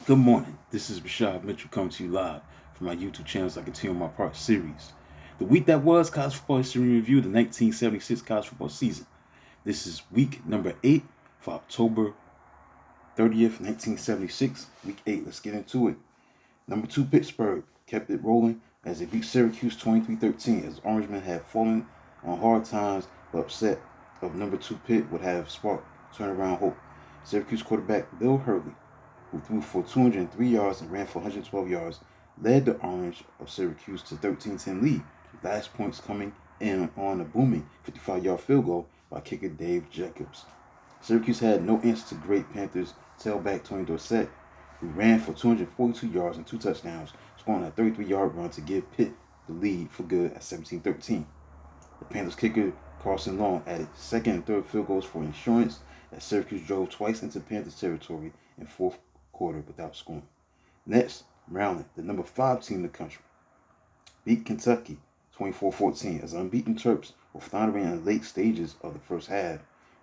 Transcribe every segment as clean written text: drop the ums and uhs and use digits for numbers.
Good morning. This is Rashad Mitchell coming to you live from my YouTube channel as I continue my part series. The week that was college football history review, the 1976 college football season. This is week number 8 for October 30th, 1976. Week 8. Let's get into it. Number 2 Pittsburgh kept it rolling as they beat Syracuse 23-13 as Orangemen had fallen on hard times. The upset of number 2 Pitt would have sparked turnaround hope. Syracuse quarterback Bill Hurley, who threw for 203 yards and ran for 112 yards, led the Orange of Syracuse to 13-10 lead, with last points coming in on a booming 55-yard field goal by kicker Dave Jacobs. Syracuse had no answer to great Panthers tailback Tony Dorsett, who ran for 242 yards and 2 touchdowns, scoring a 33-yard run to give Pitt the lead for good at 17-13. The Panthers kicker Carson Long added second and third field goals for insurance as Syracuse drove twice into Panthers territory in fourth quarter without scoring. Next, Maryland, the number 5 team in the country, beat Kentucky 24-14 as unbeaten Terps were floundering in the late stages of the first half,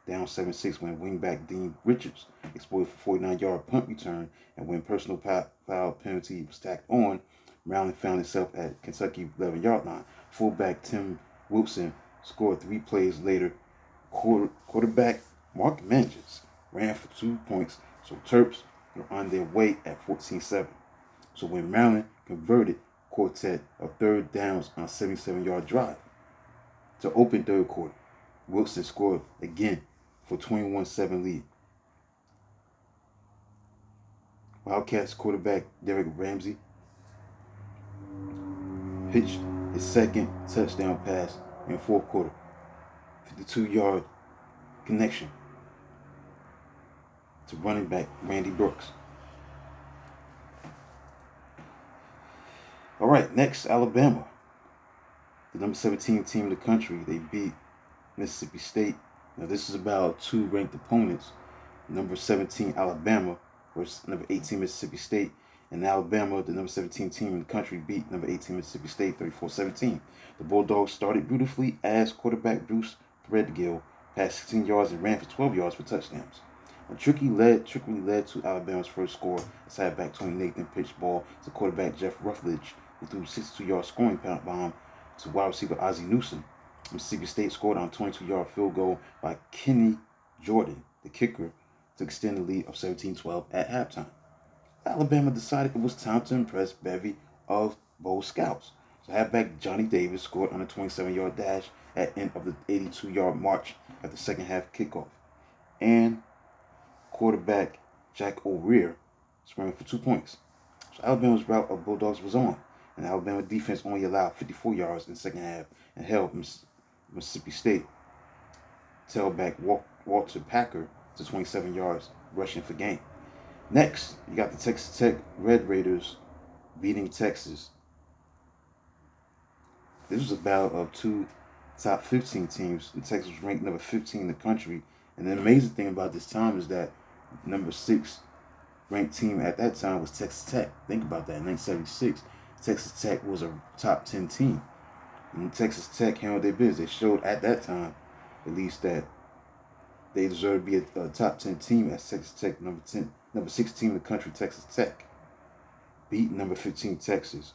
down 7-6 when wingback Dean Richards exploited for 49-yard punt return, and when personal foul penalty was tacked on, Maryland found itself at Kentucky 11-yard line. Fullback Tim Wilson scored 3 plays later. Quarterback Mark Manges ran for 2 points, so Terps were on their way at 14-7. So when Maryland converted quartet of third downs on a 77-yard drive to open third quarter, Wilson scored again for 21-7 lead. Wildcats quarterback Derek Ramsey pitched his second touchdown pass in the fourth quarter, 52-yard connection to running back Randy Brooks. All right, next, Alabama, the number 17 team in the country. They beat Mississippi State. Now, this is about 2 ranked opponents. Number 17 Alabama versus number 18 Mississippi State. And Alabama, the number 17 team in the country, beat number 18 Mississippi State 34-17. The Bulldogs started beautifully as quarterback Bruce Threadgill passed 16 yards and ran for 12 yards for touchdowns. A trickery led to Alabama's first score as halfback Tony Nathan pitched ball to quarterback Jeff Ruffledge, who threw a 62-yard scoring bomb to wide receiver Ozzie Newsome. Mississippi State scored on a 22-yard field goal by Kenny Jordan, the kicker, to extend the lead of 17-12 at halftime. Alabama decided it was time to impress bevy of Bowl Scouts. So halfback Johnny Davis scored on a 27-yard dash at end of the 82-yard march at the second half kickoff. And quarterback Jack O'Rear sprang for 2 points. So Alabama's route of Bulldogs was on, and Alabama defense only allowed 54 yards in the second half and held Mississippi State tailback Walter Packer to 27 yards rushing for gain. Next, you got the Texas Tech Red Raiders beating Texas. This was a battle of 2 top 15 teams, and Texas was ranked number 15 in the country. And the amazing thing about this time is that number 6 ranked team at that time was Texas Tech. Think about that. In 1976, Texas Tech was a top 10 team. And Texas Tech handled their business. They showed at that time, at least, that they deserve to be a top 10 team as Texas Tech, number 16 in the country, Texas Tech, beat number 15 Texas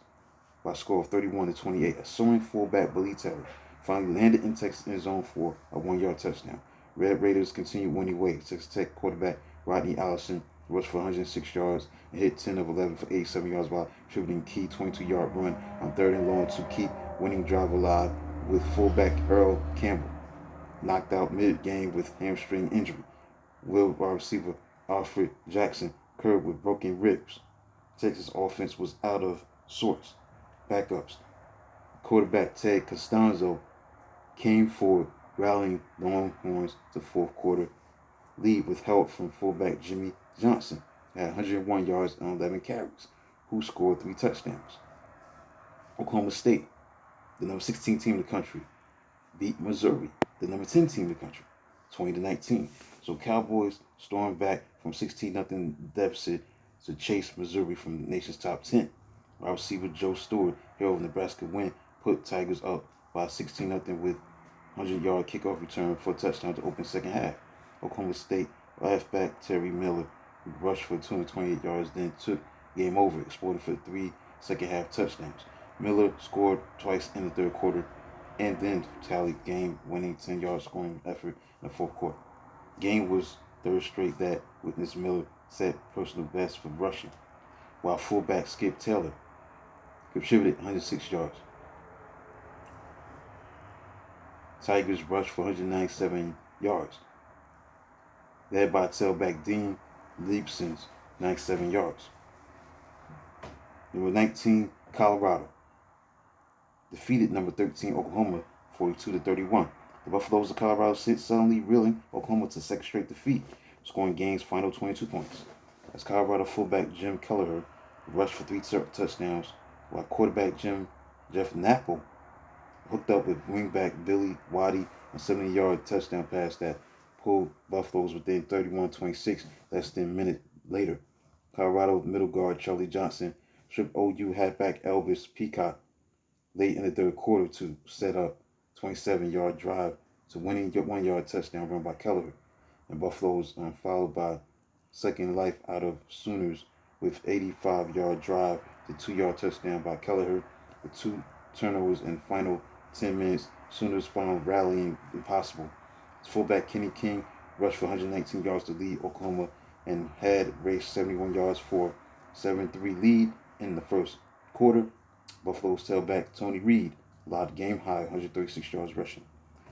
by a score of 31-28. A soaring fullback Billy Taylor finally landed in Texas end zone for a 1-yard touchdown. Red Raiders continued winning ways. Texas Tech quarterback Rodney Allison rushed for 106 yards and hit 10 of 11 for 87 yards while contributing key 22-yard run on 3rd and long to keep winning drive alive, with fullback Earl Campbell knocked out mid-game with hamstring injury. Wide receiver Alfred Jackson curbed with broken ribs. Texas offense was out of sorts. Backups. Quarterback Ted Costanzo came forward, rallying Longhorns to fourth quarter lead with help from fullback Jimmy Johnson at 101 yards and 11 carries, who scored 3 touchdowns. Oklahoma State, the number 16 team in the country, beat Missouri, the number 10 team in the country, 20-19. So Cowboys stormed back from 16-0 deficit to chase Missouri from the nation's top 10. Wide receiver Joe Stewart held Nebraska win, put Tigers up by 16-0 with 100-yard kickoff return for a touchdown to open second half. Oklahoma State halfback Terry Miller He rushed for 228 yards, then took game over, exploding for 3 second-half touchdowns. Miller scored twice in the third quarter and then tallied game-winning 10-yard scoring effort in the fourth quarter. Game was third straight that witnessed Miller set personal best for rushing, while fullback Skip Taylor contributed 106 yards. Tigers rushed for 197 yards, led by tailback Dean Leibson's 97 yards. Number 19, Colorado defeated number 13, Oklahoma, 42-31. The Buffaloes of Colorado sit suddenly reeling Oklahoma to second straight defeat, scoring game's final 22 points. As Colorado fullback Jim Kelleher rushed for 3 touchdowns, while quarterback Jeff Napple hooked up with wingback Billy Waddy a 70-yard touchdown pass that pulled Buffaloes within 31-26 less than a minute later. Colorado middle guard Charlie Johnson stripped OU halfback Elvis Peacock late in the third quarter to set up a 27-yard drive to winning 1-yard touchdown run by Kelleher. And Buffaloes followed by second life out of Sooners with 85-yard drive to 2-yard touchdown by Kelleher with 2 turnovers in final 10 minutes. Sooners found rallying impossible. Fullback Kenny King rushed for 119 yards to lead Oklahoma and had raced 71 yards for 7-3 lead in the first quarter. Buffalo's tailback Tony Reed allowed game high 136 yards rushing.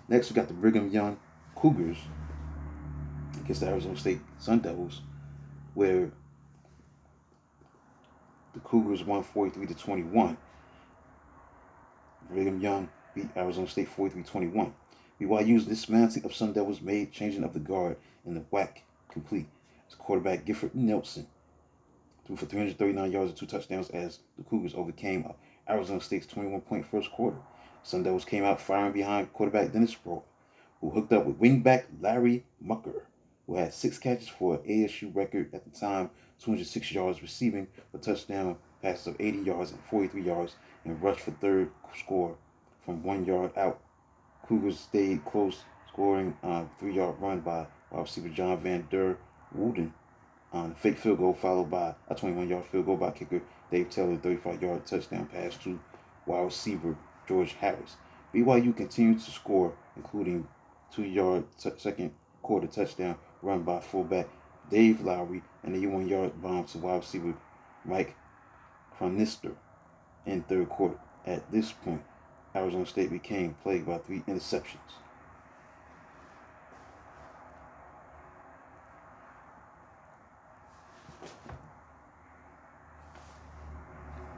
Next, we got the Brigham Young Cougars against the Arizona State Sun Devils, where the Cougars won 43-21. Brigham Young beat Arizona State 43-21. BYU's dismantling of Sun Devils made changing of the guard in the whack complete. As quarterback Gifford Nelson threw for 339 yards and 2 touchdowns as the Cougars overcame Arizona State's 21-point first quarter. Sun Devils came out firing behind quarterback Dennis Sproul, who hooked up with wingback Larry Mucker, who had 6 catches for an ASU record at the time, 206 yards receiving for touchdown passes of 80 yards and 43 yards, and rushed for third score from 1 yard out. Cougars stayed close, scoring a 3-yard run by wide receiver John Van Der Wooden on a fake field goal, followed by a 21-yard field goal by kicker Dave Taylor, 35-yard touchdown pass to wide receiver George Harris. BYU continued to score, including 2-yard second quarter touchdown run by fullback Dave Lowry and a 1-yard bomb to wide receiver Mike Cronister in third quarter. At this point, Arizona State became plagued by 3 interceptions.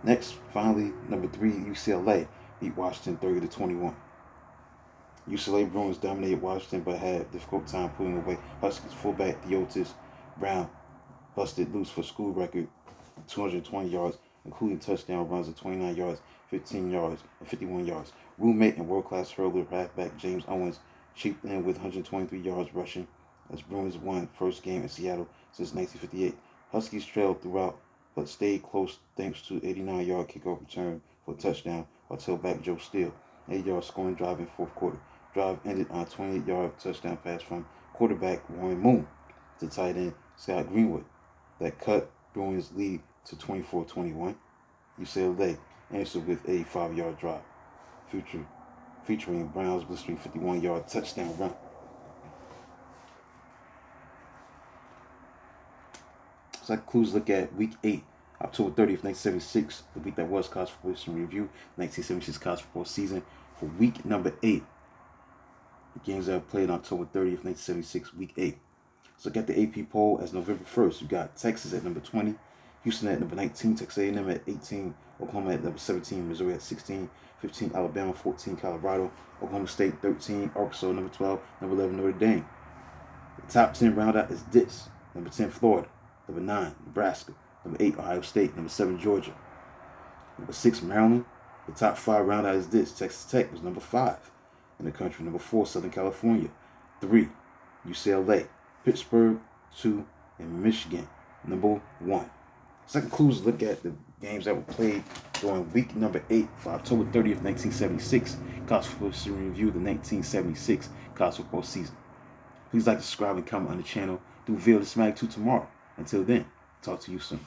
Next, finally, number 3, UCLA beat Washington 30-21. UCLA Bruins dominated Washington but had a difficult time pulling away. Huskies fullback Theotis Brown busted loose for school record 220 yards, including touchdown runs of 29 yards, 15 yards, and 51 yards. Roommate and world-class hurler halfback James Owens chipped in with 123 yards rushing as Bruins won first game in Seattle since 1958. Huskies trailed throughout but stayed close thanks to 89-yard kickoff return for a touchdown by tailback Joe Steele. 8-yard scoring drive in fourth quarter. Drive ended on a 28-yard touchdown pass from quarterback Warren Moon to tight end Scott Greenwood that cut Bruins' lead to 24-21. UCLA answered with a 5-yard drive, featuring Brown's blistering 51-yard touchdown run. So that concludes look at Week 8, October 30th, 1976, the week that was college football history review, 1976 college football season. For week number 8, the games that were played on October 30th, 1976, Week 8. So look at the AP poll as November 1st. You got Texas at number 20, Houston at number 19, Texas A&M at 18, Oklahoma at number 17, Missouri at 16, 15, Alabama, 14, Colorado, Oklahoma State 13, Arkansas number 12, number 11, Notre Dame. The top 10 roundout is this: number 10, Florida, number 9, Nebraska, number 8, Ohio State, number 7, Georgia, number 6, Maryland. The top 5 roundout is this: Texas Tech was number 5 in the country, number 4, Southern California, 3, UCLA, Pittsburgh, 2, and Michigan, number 1. So that concludes a look at the games that were played during week number 8 for October 30th, 1976, college football history review, the 1976 college football season. Please like, subscribe, and comment on the channel. Do video this magnitude tomorrow. Until then, talk to you soon.